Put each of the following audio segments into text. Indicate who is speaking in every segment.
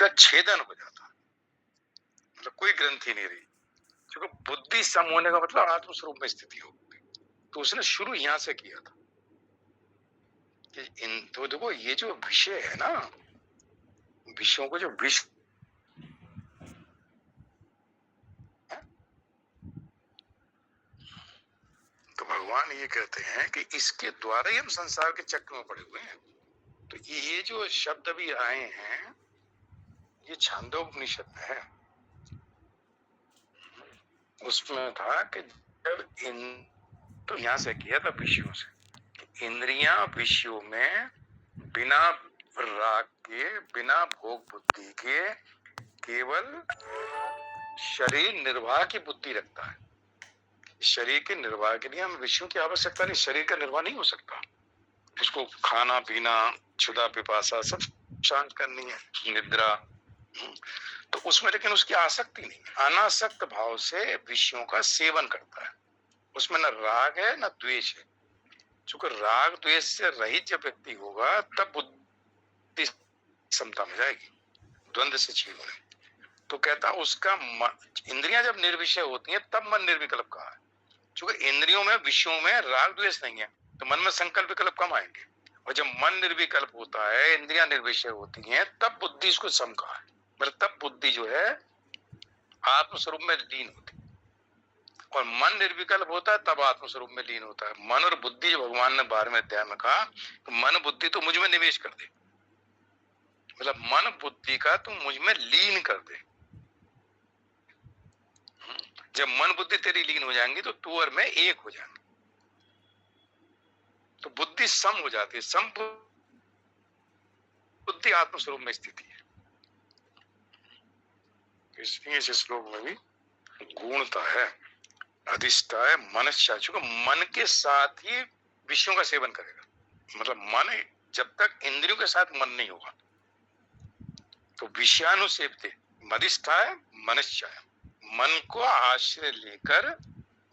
Speaker 1: का छेदन हो जाता, मतलब कोई ग्रंथि नहीं रही, क्योंकि बुद्धि सम होने का मतलब आत्म स्वरूप में स्थिति हो। तो उसने शुरू यहां से किया था कि तो देखो ये जो विषय है ना, विषयों को जो विषय, तो भगवान ये कहते हैं कि इसके द्वारा ही हम संसार के चक्र में पड़े हुए हैं। तो ये जो शब्द भी आए हैं ये छांदोपनिषद में है। उसमें था कि जब तो यहां से किया था विषयों से, इंद्रियां विषयों में बिना राग के, बिना भोग बुद्धि के, केवल शरीर निर्वाह की बुद्धि रखता है। शरीर के निर्वाह के लिए हम विषयों की आवश्यकता नहीं, शरीर का निर्वाह नहीं हो सकता। उसको खाना पीना, क्षुधा पिपासा सब शांत करनी है, निद्रा, तो उसमें लेकिन उसकी आसक्ति नहीं, अनासक्त भाव से विषयों का सेवन करता है। उसमें न राग है न द्वेष है। चूंकि राग द्वेष से रहित जब व्यक्ति होगा तब बुद्धि समता में जाएगी, द्वंद्व से छीन होने। तो कहता उसका इंद्रियां जब निर्विषय होती हैं तब मन निर्विकल्प कहा है। चूंकि इंद्रियों में विषयों में राग द्वेष नहीं है तो मन में संकल्प विकल्प कम आएंगे, और जब मन निर्विकल्प होता है, इंद्रियां निर्विषय होती हैं, तब बुद्धि इसको सम कहा है। मतलब तब बुद्धि जो है आत्मस्वरूप में लीन होती है, और मन निर्विकल्प होता है तब आत्मस्वरूप में लीन होता है। मन और बुद्धि जो भगवान ने 12वें अध्याय में कहा, तो मन बुद्धि तो मुझ में निवेश कर दे, मतलब मन बुद्धि का तुम मुझ में लीन कर दे। जब मन बुद्धि तेरी लीन हो जाएंगी तो तू और मैं एक हो जाएंगे, तो बुद्धि सम हो जाती है। सम बुद्धि आत्मस्वरूप में स्थिति है। इसलिए इस श्लोक में भी गुणता है, अधिष्ठा है, मनश्चा, चूंकि मन के साथ ही विषयों का सेवन करेगा। मतलब मन जब तक इंद्रियों के साथ मन नहीं होगा तो विषयानुसेवते, मदिष्ठा है, मनश्चा है, मन को आश्रय लेकर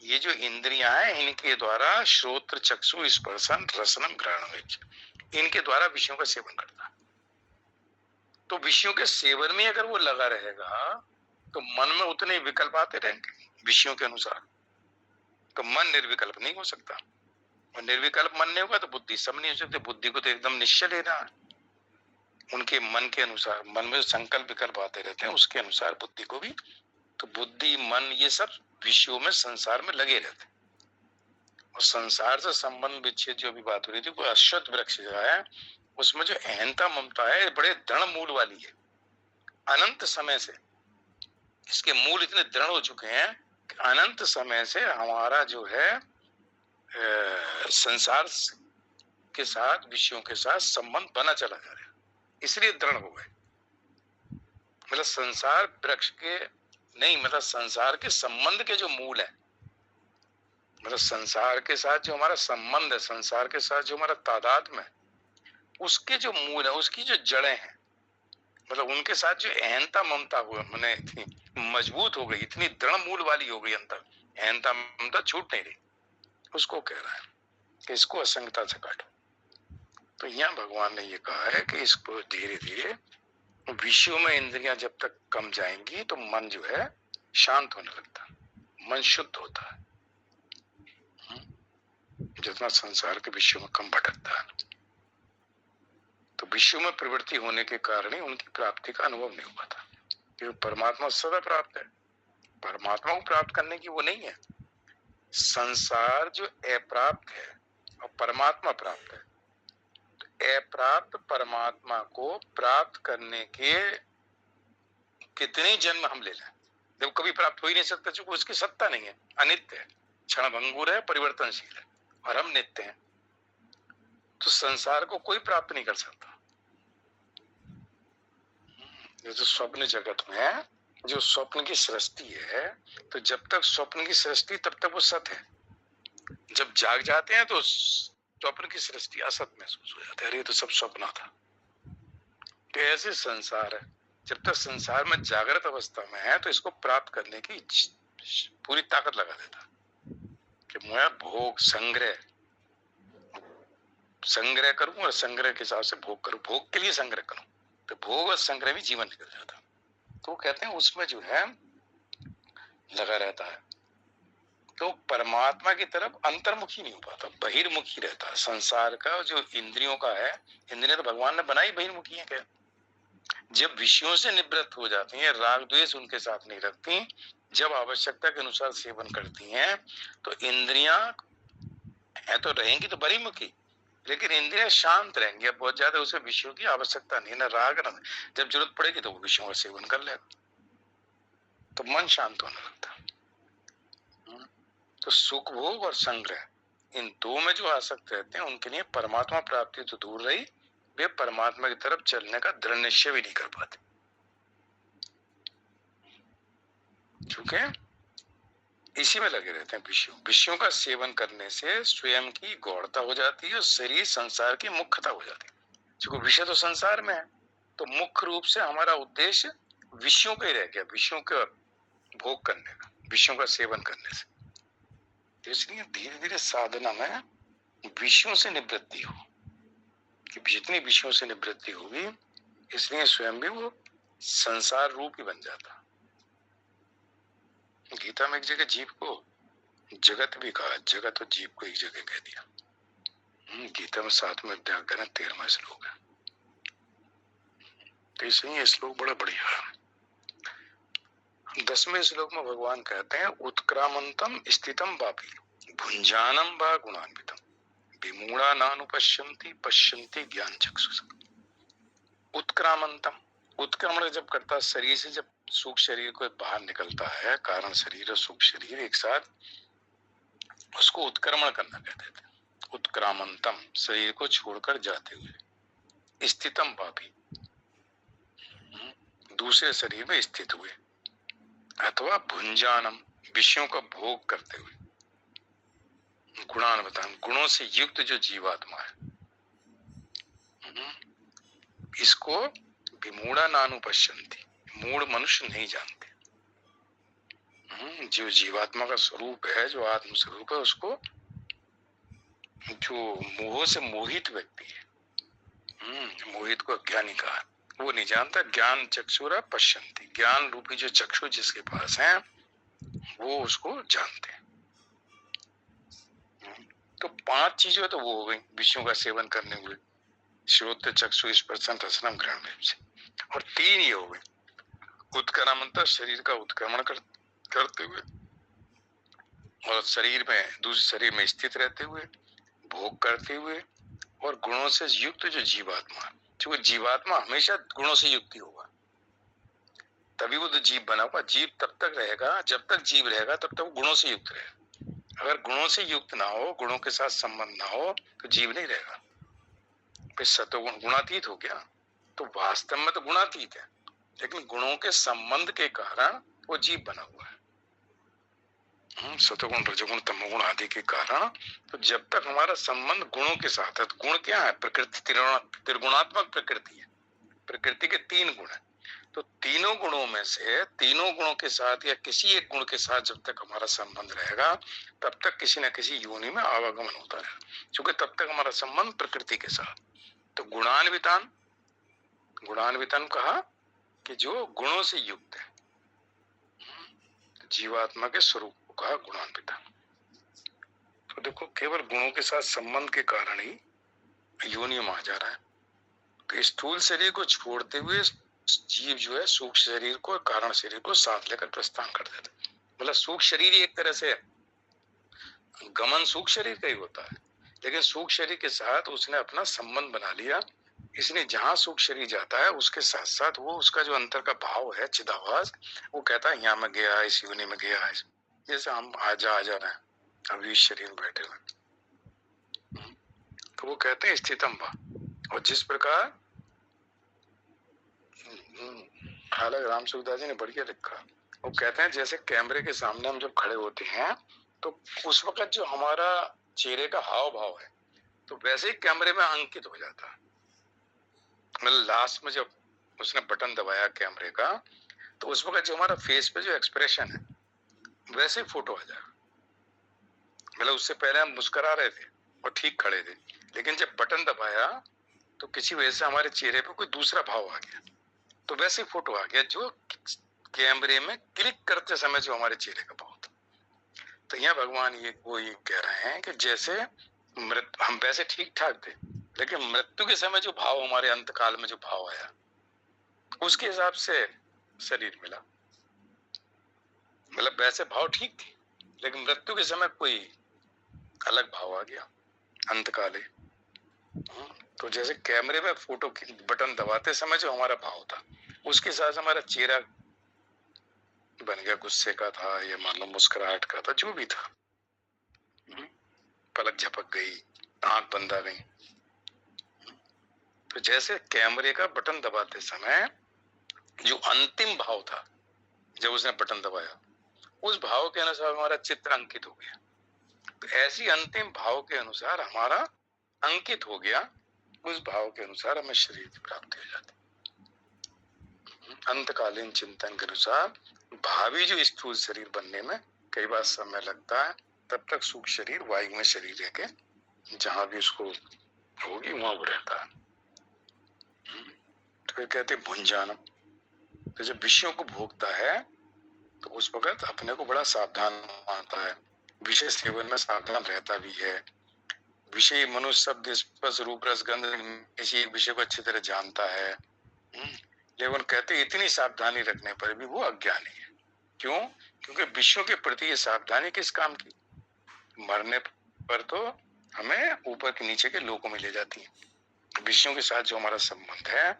Speaker 1: ये जो इंद्रियां हैं इनके द्वारा श्रोत्र चक्षु स्पर्शन रसनम ग्रहणम, इनके द्वारा विषयों का सेवन करता है। तो विषयों के सेवन में अगर वो लगा रहेगा तो मन में उतने विकल्प आते रहेंगे विषयों के अनुसार, तो मन निर्विकल्प नहीं हो सकता, और निर्विकल्प मन नहीं होगा तो बुद्धि सम नहीं हो सकती। बुद्धि को तो एकदम निश्चय लेना है, उनके मन के अनुसार, मन में संकल्प विकल्प आते रहते हैं उसके अनुसार बुद्धि को भी। तो बुद्धि मन ये सब विषयों में संसार में लगे रहते हैं, और संसार से संबंध विच्छेद जो भी बात हो रही थी, वो अश्वत्थ वृक्ष जो है उसमें जो अहंता ममता है बड़े दृढ़ मूल वाली है। अनंत समय से इसके मूल इतने दृढ़ हो चुके हैं कि अनंत समय से हमारा जो है संसार के साथ, विषयों के साथ संबंध बना चला जा रहा है, इसलिए दृढ़ हो गए। मतलब संसार वृक्ष के नहीं, मतलब संसार के संबंध के जो मूल है, मतलब संसार के साथ जो हमारा संबंध है, संसार के साथ जो हमारा तादात्म्य है, उसके जो मूल है, उसकी जो जड़ें हैं, मतलब उनके साथ जो अहंता ममता हुआ मैंने इतनी मजबूत हो गई, इतनी दृढ़ मूल वाली हो गई, अंतर अहंता ममता छूट नहीं रही, उसको कह रहा है कि इसको असंगता से काटो। तो यहाँ भगवान ने ये कहा है कि इसको धीरे धीरे विषयों में इंद्रियां जब तक कम जाएंगी तो मन जो है शांत होने लगता है, मन शुद्ध होता है, जितना संसार के विषयों में कम भटकता है। तो विषयों में प्रवृत्ति होने के कारण ही उनकी प्राप्ति का अनुभव नहीं हो पाता, क्योंकि परमात्मा सदा प्राप्त है। परमात्मा को प्राप्त करने की वो नहीं है। संसार जो अप्राप्त है और परमात्मा प्राप्त है, तो अप्राप्त परमात्मा को प्राप्त करने के कितने जन्म हम ले लें, जब कभी प्राप्त हो ही नहीं सकता, क्योंकि उसकी सत्ता नहीं है, अनित्य है, क्षण भंगुर है, परिवर्तनशील है, और हम नित्य हैं। तो संसार को कोई प्राप्त नहीं कर सकता। ये जो स्वप्न जगत में है, जो स्वप्न की सृष्टि है, तो जब तक स्वप्न की सृष्टि तब तक वो सत है। जब जाग जाते हैं तो स्वप्न की सृष्टि असत महसूस हो जाता है, अरे तो सब स्वप्न था। तो ऐसे संसार है, जब तक संसार में जागृत अवस्था में है तो इसको प्राप्त करने की पूरी ताकत लगा देता कि मैं भोग संग्रह करूं और संग्रह के हिसाब से भोग करूं, भोग के लिए संग्रह करूं, तो भोग और संग्रह भी जीवन निकल जाता। तो कहते हैं उसमें जो है लगा रहता है, तो परमात्मा की तरफ अंतर्मुखी नहीं हो पाता, बहिर्मुखी रहता है। संसार का जो इंद्रियों का है, इंद्रियां तो भगवान ने बनाई बहिर्मुखी है क्या? जब विषयों से निवृत्त हो जाती हैं, राग द्वेष उनके साथ नहीं रखती, जब आवश्यकता के अनुसार सेवन करती हैं, तो इंद्रियां है तो रहेंगी तो बहिर्मुखी, लेकिन इंद्रियां शांत रहेंगी। अब बहुत ज्यादा उसे विषयों की आवश्यकता नहीं, ना राग ना, जब जरूरत पड़ेगी तो वो विषयों का सेवन कर लेगा, तो मन शांत होने लगता। तो सुख भोग और संग्रह, इन दो में जो आसक्त रहते हैं उनके लिए परमात्मा प्राप्ति तो दूर रही, वे परमात्मा की तरफ चलने का दृढ़ निश्चय भी नहीं कर पाते, क्योंकि इसी में लगे रहते हैं। विषयों का सेवन करने से स्वयं की गौरता हो जाती है और शरीर संसार की मुख्यता हो जाती है। क्योंकि विषय तो संसार में है, तो मुख्य रूप से हमारा उद्देश्य विषयों का ही रह गया, विषयों का भोग करने का, विषयों का सेवन करने से। तो इसलिए धीरे धीरे साधना में विषयों से निवृत्ति हो, कि जितनी विषयों से निवृत्ति होगी, इसलिए स्वयं भी वो संसार रूप ही बन जाता। गीता में एक जगह जीव को जगत भी कहा, जगत और जीव को एक जगह कह दिया। गीता में 7वें अध्याय का 13वां श्लोक है। तो इसलिए ये श्लोक बड़ा बढ़िया है। 10वें श्लोक में भगवान कहते हैं, उत्क्रामंतम स्थितम वापी भुंजानम वा गुणान्वितम विमूढ़ा नानुपश्यन्ति पश्यन्ति ज्ञान चक्षुषा। उत्क्रामंतम, उत्क्रमण जब करता है शरीर से, जब सूक्ष्म शरीर को बाहर निकलता है, कारण शरीर और सूक्ष्म शरीर एक साथ, उसको उत्क्रमण करना कहते थे। उत्क्रामंतम, शरीर को छोड़कर जाते हुए, स्थितम वापी, दूसरे शरीर में स्थित हुए, अथवा भुंजानम, विषयों का भोग करते हुए, गुणान्वितम, गुणों से युक्त जो जीवात्मा है, इसको विमूढ़ा नानुपश्यन्ति, मूढ़ मनुष्य नहीं जानते। जो जीवात्मा का स्वरूप है, जो आत्म स्वरूप है, उसको जो मोह से मोहित व्यक्ति है, मोहित को अज्ञानी कहा, वो नहीं जानता। ज्ञान चक्षुरा पश्यन्ति, ज्ञान रूपी जो चक्षु जिसके पास है वो उसको जानते हैं। तो 5 चीजें तो वो हो गई विषयों का सेवन करने हुए, श्रोत्र चक्षु स्पर्शन रसनम ग्रहण से, और 3 ये हो गए, उत्क्रामंत, शरीर का उत्क्रमण करते हुए, और शरीर में, दूसरे शरीर में स्थित रहते हुए, भोग करते हुए, और गुणों से युक्त जो जीवात्मा, क्योंकि जीवात्मा हमेशा गुणों से युक्त ही होगा, तभी वो तो जीव बना हुआ। जीव तब तक रहेगा, जब तक जीव रहेगा तब तक वो गुणों से युक्त रहेगा। अगर गुणों से युक्त ना हो, गुणों के साथ संबंध ना हो, तो जीव नहीं रहेगा। फिर सतोगुण गुणातीत हो गया, तो वास्तव में तो गुणातीत है, लेकिन गुणों के संबंध के कारण वो जीव बना हुआ है। सतोगुण रजोगुण तमोगुण आदि के कारण, तो जब तक हमारा संबंध गुणों के साथ है, तो गुण क्या है? प्रकृति त्रिगुणात्मक प्रकृति है। प्रकृति के 3 गुण है, तो तीनों गुणों में से, तीनों गुणों के साथ या किसी एक गुण के साथ जब तक हमारा संबंध रहेगा, तब तक किसी न किसी योनि में आवागमन होता रहेगा, क्योंकि तब तक हमारा संबंध प्रकृति के साथ। तो गुणान्वितान, गुणान्वितान कहा कि जो गुणों से युक्त है, जीवात्मा के स्वरूप को कहा गुणान्वितान। तो देखो, केवल गुणों के साथ संबंध के कारण ही योनियों में आ जा रहा है। तो स्थूल शरीर को छोड़ते हुए जीव जो है सूक्ष्म शरीर को, कारण शरीर को साथ लेकर प्रस्थान कर देता है। मतलब सूक्ष्म शरीर एक तरह से गमन सूक्ष्म शरीर का ही होता है, लेकिन सूक्ष्म शरीर के साथ उसने अपना संबंध बना लिया, इसलिए जहां सूक्ष्म शरीर जाता है उसके साथ साथ वो, उसका जो अंतर का भाव है चिदाभास, वो कहता है यहाँ में गया, इस योनि में गया है। जैसे हम आ जा रहे हैं अभी इस शरीर में बैठे हुए, तो वो कहते हैं स्थितम भा। और जिस प्रकार हालांकि राम सुखदास जी ने बढ़िया लिखा, वो कहते हैं जैसे कैमरे के सामने हम जब खड़े होते हैं, तो उस वक्त जो हमारा चेहरे का हाव भाव है, तो वैसे ही कैमरे में अंकित हो जाता है। मतलब लास्ट में जब उसने बटन दबाया कैमरे का, तो उस वक्त जो हमारा फेस पे जो एक्सप्रेशन है, वैसे ही फोटो आ जाएगा। मतलब उससे पहले हम मुस्कुरा रहे थे और ठीक खड़े थे, लेकिन जब बटन दबाया तो किसी वजह से हमारे चेहरे पे कोई दूसरा भाव आ गया, तो वैसे फोटो आ गया जो कैमरे में क्लिक करते समय जो हमारे चेहरे का भाव था। तो यहाँ भगवान ये कह रहे हैं कि जैसे हम वैसे ठीक ठाक थे, लेकिन मृत्यु के समय जो भाव हमारे अंतकाल में जो भाव आया, उसके हिसाब से शरीर मिला। मतलब वैसे भाव ठीक थी, लेकिन मृत्यु के समय कोई अलग भाव आ गया अंतकाले। तो जैसे कैमरे में फोटो की बटन दबाते समय जो हमारा भाव था, उसके साथ हमारा चेहरा बन गया, गुस्से का था या मान लो मुस्कुराहट का था, जो भी था। पलक झपक गई, आंख बंद आ गई। तो जैसे कैमरे का बटन दबाते समय जो अंतिम भाव था, जब उसने बटन दबाया, उस भाव के अनुसार हमारा चित्र अंकित हो गया। तो ऐसी अंतिम भाव के अनुसार हमारा अंकित हो गया, उस भाव के अनुसार हमें शरीर की प्राप्ति हो जाती। अंतकालीन चिंतन के अनुसार भावी जो स्थूल शरीर बनने में कई बार समय लगता है, तब तक सूक्ष्म शरीर वायु में शरीर है के जहां भी उसको होगी वहां वो रहता है। तो कहते भुंजानम। तो जब विषयों को भोगता है तो उस वक्त अपने को बड़ा सावधान मानता है, विषय सेवन में सावधान रहता भी है। विषय मनुष्य शब्द स्पर्श रूप रस गंध किसी एक विषय को अच्छी तरह जानता है, लेकिन कहते इतनी सावधानी रखने पर भी वो अज्ञानी है। क्यों? क्योंकि विषयों के प्रति ये सावधानी किस काम की? मरने पर तो हमें ऊपर के नीचे के लोकों में ले जाती है। विषयों के साथ जो हमारा संबंध है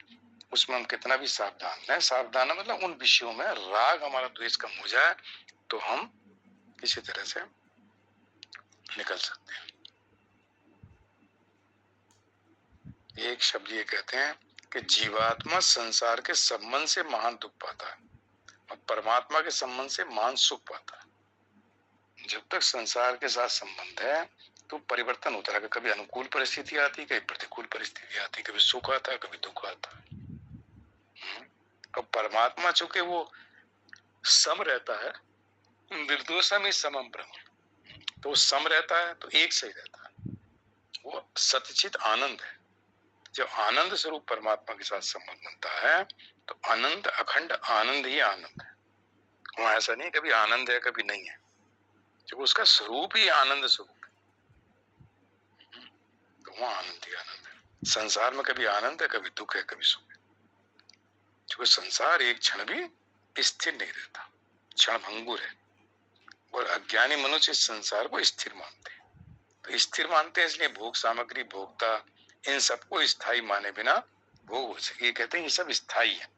Speaker 1: उसमें हम कितना भी सावधान है, सावधान मतलब उन विषयों में राग हमारा द्वेष कम हो जाए तो हम किसी तरह से निकल सकते हैं। एक शब्द ये कहते हैं कि जीवात्मा संसार के संबंध से महान दुख पाता है और परमात्मा के संबंध से महान सुख पाता है। जब तक संसार के साथ संबंध है तो परिवर्तन होता है, कभी अनुकूल परिस्थिति आती, कभी प्रतिकूल परिस्थिति आती, कभी सुख आता है, कभी दुख आता है। और परमात्मा चूंकि वो सम रहता है, निर्दोषम ही समम ब्रह्म, तो सम रहता है तो एक सही रहता है, वो सतचित आनंद है। जब आनंद स्वरूप परमात्मा के साथ संबंध बनता है तो अनंत अखंड आनंद ही आनंद है। वहां ऐसा नहीं कभी आनंद है कभी नहीं है, जब उसका स्वरूप ही आनंद स्वरूप है तो वहां आनंद ही आनंद है। संसार में कभी आनंद है, कभी दुख है, कभी सुख है। क्योंकि संसार एक क्षण भी स्थिर नहीं रहता, क्षण भंगुर है। और अज्ञानी मनुष्य इस संसार को स्थिर मानते हैं। तो स्थिर मानते हैं इसलिए भोग सामग्री भोगता इन सबको स्थायी माने बिना भोग हो सके। ये कहते हैं ये सब स्थायी है,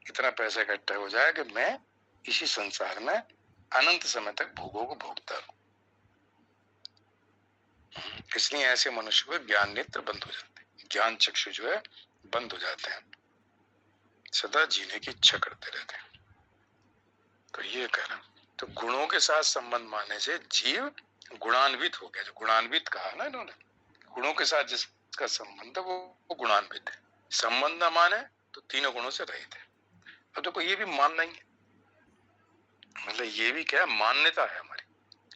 Speaker 1: इतना पैसा इकट्ठा हो जाए कि मैं इसी संसार में अनंत समय तक भोगों को भोगता रहूं। इसलिए ऐसे मनुष्य को ज्ञान नेत्र बंद हो जाते हैं, ज्ञान चक्षु जो है बंद हो जाते हैं, सदा जीने की इच्छा करते रहते हैं। तो ये कहना, तो गुणों के साथ संबंध मानने से जीव गुणान्वित हो गया। जो गुणान्वित कहा ना इन्होंने, गुणों के साथ जिसका संबंध है वो गुणान्वित है। संबंध न माने तो तीनों गुणों से रहित है। अब देखो ये भी मानना ही है, मतलब ये भी क्या मान्यता है हमारी।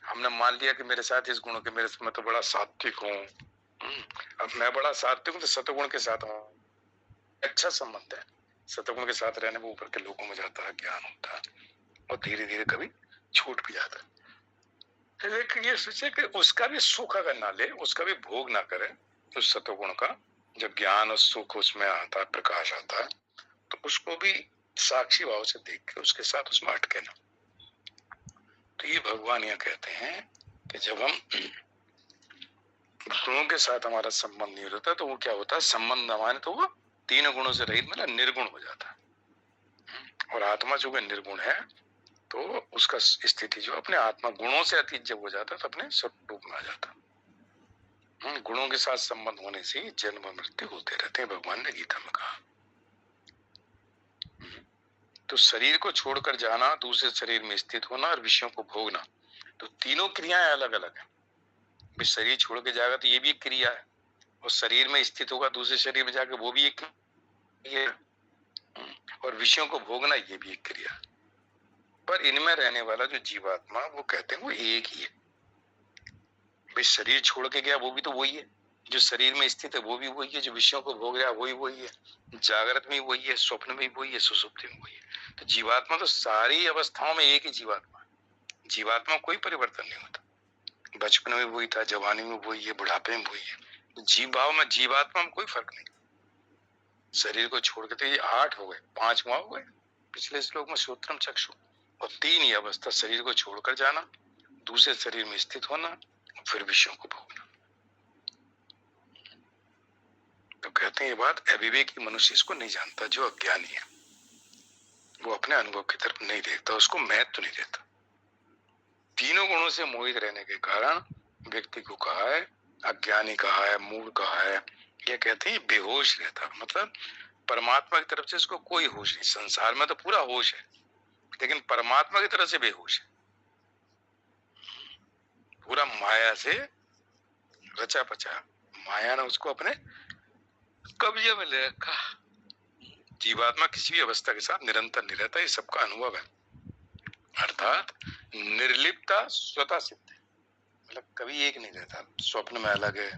Speaker 1: हमने मान लिया कि मेरे साथ इस गुण के, मेरे मैं तो बड़ा सात्विक हूँ, अब मैं बड़ा सात्विक हूँ तो सतगुण के साथ अच्छा संबंध है। सतगुण के साथ रहने में ऊपर के लोगों में जाता है, ज्ञान होता है और धीरे धीरे कभी छूट भी जाता है। लेकिन ये सोचे कि उसका भी सुख अगर ना ले, उसका भी भोग ना करे, उस सतगुण का जब ज्ञान और सुख उसमें आता है, प्रकाश आता है, तो उसको भी साक्षी भाव से देख के उसके साथ उसमें अटके ना। तो ये भगवान यह कहते हैं कि जब हम गुणों के साथ हमारा संबंध नहीं होता तो वो क्या होता है, संबंध न माने तो वो तीन गुणों से रहित मतलब निर्गुण हो जाता है। और आत्मा जो है निर्गुण है तो उसका स्थिति जो अपने आत्मा गुणों से अतीत जब हो जाता है तो अपने स्वरूप में आ जाता है। गुणों के साथ संबंध होने से जन्म मृत्यु होते रहते हैं, भगवान ने गीता में कहा। तो शरीर को छोड़कर जाना, दूसरे शरीर में स्थित होना और विषयों को भोगना, तो तीनों क्रियाएं अलग अलग है। शरीर छोड़ के जाएगा तो ये भी एक क्रिया है, और शरीर में स्थित होगा दूसरे शरीर में जाकर वो भी एक क्रिया है, और विषयों को भोगना ये भी एक क्रिया है। पर इनमें रहने वाला जो जीवात्मा वो कहते हैं वो एक ही है। भाई शरीर छोड़ के गया वो भी तो वही है, जो शरीर में स्थित है वो भी वही है, जो विषयों को भोग रहा है वही वही है, जागृत में वही है, स्वप्न में वही है, सुसुप्ति में वही है। तो जीवात्मा तो सारी अवस्थाओं में एक ही जीवात्मा, जीवात्मा कोई परिवर्तन नहीं होता। बचपन में वही था, जवानी में वही है, बुढ़ापे में वही है। जीव भाव में जीवात्मा में कोई फर्क नहीं। शरीर को छोड़ के तो ये 8 हो गए, 5 वहां हो गए पिछले श्लोक में, श्रोत्रम चक्षु, और 3 ही अवस्था, शरीर को छोड़कर जाना, दूसरे शरीर में स्थित होना, फिर विषयों को भोगना। तो कहते हैं ये बात अविवेकी मनुष्य इसको नहीं जानता, जो अज्ञानी है वो अपने अनुभव की तरफ नहीं देखता, उसको महत्व नहीं देता। तीनों गुणों से मोहित रहने के कारण व्यक्ति को कहा है अज्ञानी, कहा है मूढ़, कहा है, ये कहते हैं बेहोश रहता, मतलब परमात्मा की तरफ से इसको कोई होश नहीं। संसार में तो पूरा होश है, लेकिन परमात्मा की तरफ से बेहोश है, पूरा माया से रचा पचा, माया ने उसको अपने कब्जे में ले रखा। जीवात्मा किसी भी अवस्था के साथ निरंतर नहीं रहता, ये सबका अनुभव है। अर्थात निर्लिप्तता स्वतः सिद्ध है, मतलब कभी एक नहीं रहता। स्वप्न में अलग है,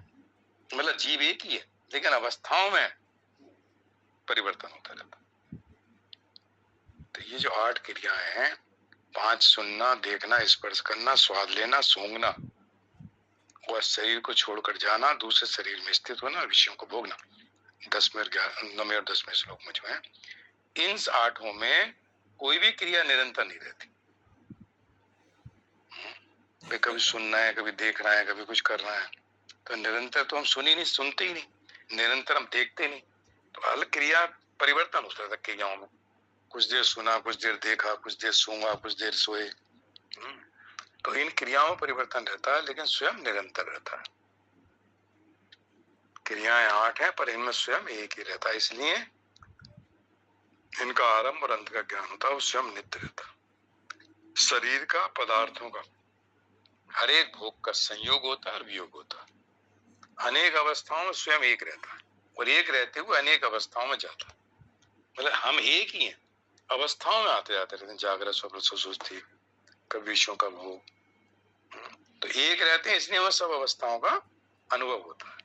Speaker 1: मतलब जीव एक ही है, लेकिन अवस्थाओं में परिवर्तन होता रहता। तो ये जो 8 क्रियाएं हैं, 5 सुनना, देखना, स्पर्श करना, स्वाद लेना, सूंघना, और शरीर को छोड़कर जाना, दूसरे शरीर में स्थित होना, विषयों को भोगना, 9वें और 10वें श्लोक में जो है, इन 8 में कोई भी क्रिया निरंतर नहीं रहती। कभी सुनना है, कभी देख रहा है, कभी कुछ कर रहा है, तो निरंतर तो हम सुनते ही नहीं, निरंतर हम देखते नहीं। तो हर क्रिया परिवर्तन होता था क्रियाओं में, कुछ देर सुना, कुछ देर देखा, कुछ देर सूंघा, कुछ देर सोए। तो इन क्रियाओं में परिवर्तन रहता है, लेकिन स्वयं निरंतर रहता है। क्रियाएं 8 हैं, पर इनमें स्वयं एक ही रहता है, इसलिए इनका आरंभ और अंत का ज्ञान होता है, वो स्वयं नित्य रहता है। शरीर का, पदार्थों का, हर एक भोग का संयोग होता है और वियोग होता है। अनेक अवस्थाओं में स्वयं एक रहता है, और एक रहते हुए अनेक अवस्थाओं में जाता है। मतलब हम एक ही हैं, अवस्थाओं में आते जाते रहते हैं, जागृत, स्वप्न, सुषुप्ति, कभी विषयों का भोग। तो एक रहते हैं, इसलिए हमें सब अवस्थाओं का अनुभव होता है।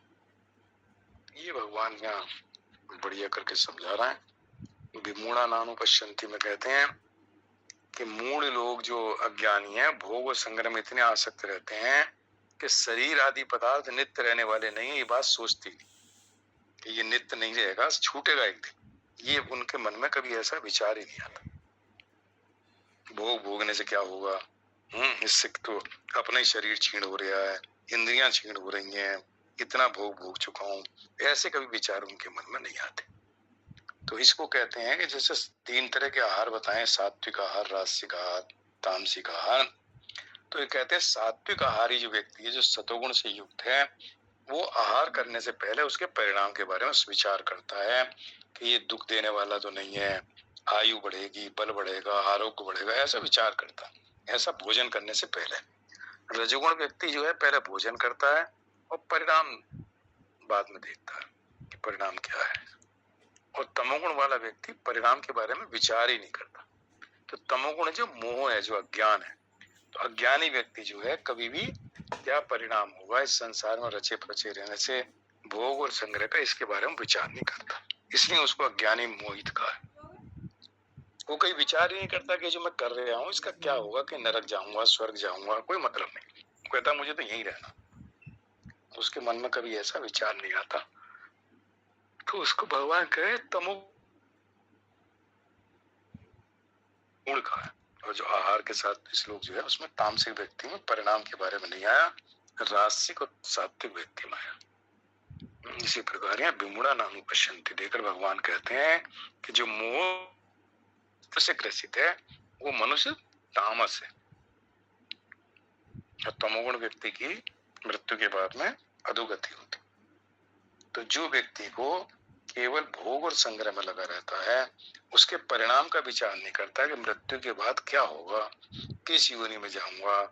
Speaker 1: ये भगवान यहाँ बढ़िया करके समझा रहा है। विमूढ़ा नानुपश्यन्ति में कहते हैं कि मूढ़ लोग जो अज्ञानी हैं, भोग और संग्रह में इतने आसक्त रहते हैं कि शरीर आदि पदार्थ नित्य रहने वाले नहीं, ये बात सोचती नहीं कि ये नित्य नहीं रहेगा, छूटेगा एक दिन। ये उनके मन में कभी ऐसा विचार ही नहीं आता। भोग भोगने से क्या होगा, इससे तो अपना ही शरीर छीण हो रहा है, इंद्रियां छीण हो रही हैं, इतना भोग भोग चुका हूं, ऐसे कभी विचार उनके मन में नहीं आते। तो इसको कहते हैं कि जैसे 3 तरह के आहार बताएं, सात्विक आहार, राजसिक आहार, तामसिक आहार। तो ये कहते हैं सात्विक आहारी जो व्यक्ति है, जो सतोगुण से युक्त है, वो आहार करने से पहले उसके परिणाम के बारे में विचार करता है कि ये दुख देने वाला तो नहीं है, आयु बढ़ेगी, बल बढ़ेगा, आरोग्य बढ़ेगा, ऐसा विचार करता है। ऐसा भोजन करने से पहले रजोगुण व्यक्ति जो है पहले भोजन करता है और परिणाम बाद में देखता है कि परिणाम क्या है। और तमोगुण वाला व्यक्ति परिणाम के बारे में विचार ही नहीं करता। तो तमोगुण जो मोह है, जो अज्ञान है, तो अज्ञानी व्यक्ति जो है कभी भी क्या परिणाम होगा इस संसार में रचे पचे रहने से, भोग और संग्रह का, इसके बारे में विचार नहीं करता। इसलिए उसको अज्ञानी मोहित कहा है। वो कहीं विचार ही नहीं करता कि जो मैं कर रहा हूँ इसका क्या होगा, कि नरक जाऊंगा, स्वर्ग जाऊंगा, कोई मतलब नहीं। वो कहता मुझे तो यहीं रहना, उसके मन में कभी ऐसा विचार नहीं आता। तो उसको भगवान कहे तमोगुण का है। और जो आहार के साथ श्लोक जो है उसमें तामसिक व्यक्ति में परिणाम के बारे में नहीं आया, राजसिक और सात्विक व्यक्ति में आया। इसी प्रकार यहाँ विमूढ़ा नानुपश्यन्ति देकर भगवान कहते हैं कि जो मोह से ग्रसित है वो मनुष्य तामस है, और तमोगुण व्यक्ति की मृत्यु के बाद में अधोगति होती। तो जो व्यक्ति को केवल भोग और संग्रह में लगा रहता है, उसके परिणाम का विचार नहीं करता कि मृत्यु के बाद क्या होगा, किस योनि में जाऊंगा,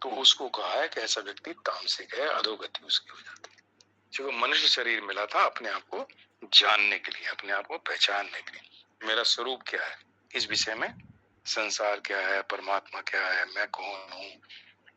Speaker 1: तो उसको कहा है कि ऐसा व्यक्ति तामसिक है, अधोगति उसकी हो जाती है। जो मनुष्य शरीर मिला था अपने आप को जानने के लिए, अपने आप को पहचानने के लिए, मेरा स्वरूप क्या है, इस विषय में संसार क्या है, परमात्मा क्या है, मैं कौन हूँ,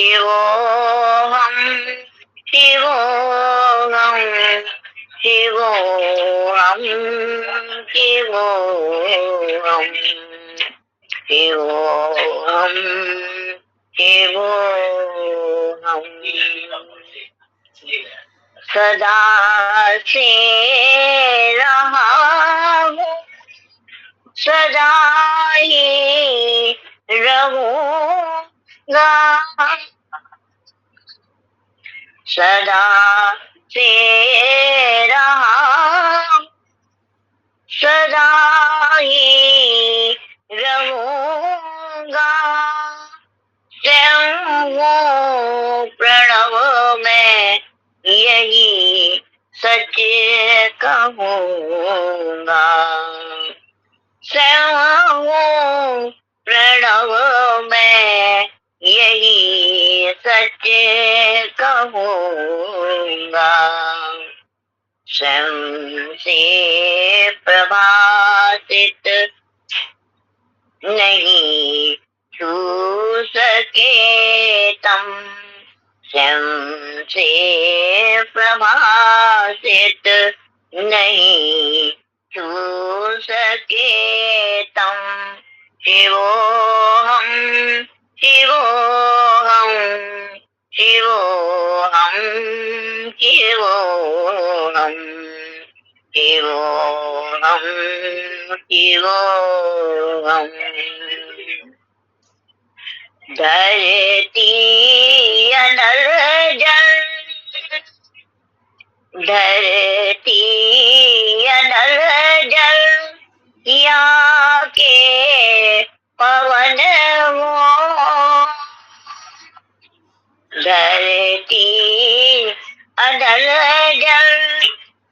Speaker 2: शिवोऽहं शिवोऽहं शिवोऽहं शिवोऽहं शिवोऽहं शिवोऽहं सदा से रहा हूँ सदा ही रहूँगा सदा से रहा सदा ही रहूँगा स्वयं हूँ प्रणव में यही सच कहूँगा स्वयं हूँ प्रणव में यही सच कहूँगा स्वयं से प्रभासित नहीं छू सके तम स्वयं से प्रभासित नहीं छू सके तम शिवोऽहं शिवोऽहं शिवोऽहं शिवोऽहं शिवोऽहं शिवोऽहं धरती अनल जल धरती अनल जल या के पवन हो धरती अनल जल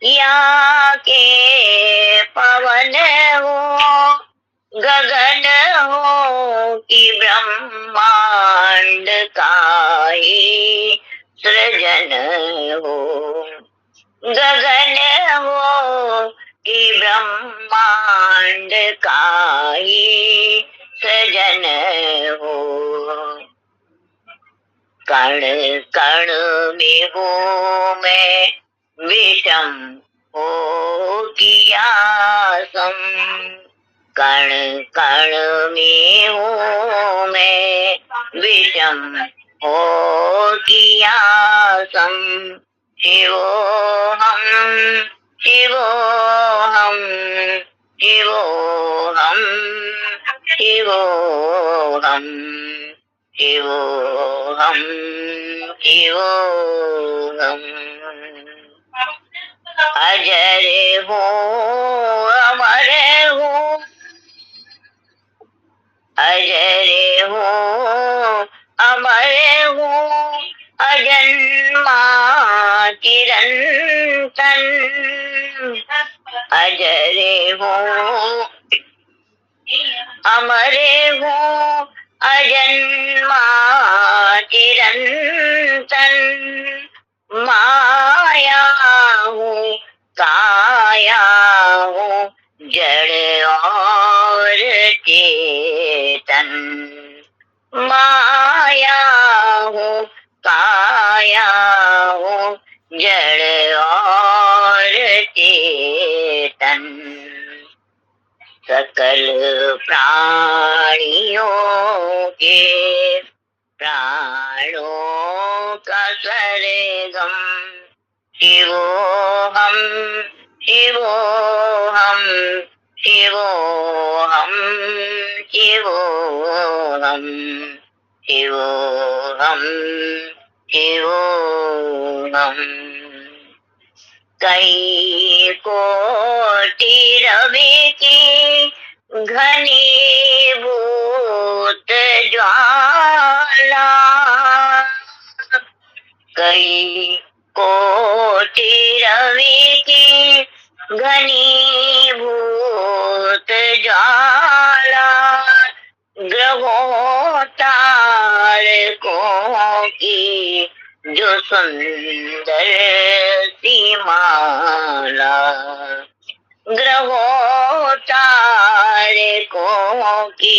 Speaker 2: या के पवन हो गगन हो कि ब्रह्मांड का ही सृजन हो गगन हो कि ब्रह्मांड का ही सृजन हो कण कण में हो मैं विषम हो किया सम कण कण में हो मैं विषम हो किया सम शिवोऽहं शिवोऽहं शिवोऽहं शिवोऽहं शिवोऽहं शिवोऽहं अजर हूँ अमर हूँ अजर हूँ अमर हूँ अजन्मा चिरंतन अजर हूँ अमर हूँ अजन्मा चिरंतन माया हूँ काया हूँ जड़ और चेतन माया हूँ काया हूँ जड़ और चेतन सकल प्राणियों के प्राणों का सरगम शिवोऽहं शिवोऽहं शिवोऽहं शिवोऽहं शिवोऽहं शिवोऽहं कई कोटि रवि की घनीभूत ज्वाला कई कोटि रवि की घनीभूत ज्वाला ग्रहों तारकों की जो सुंदर सी माला ग्रहों तारकों की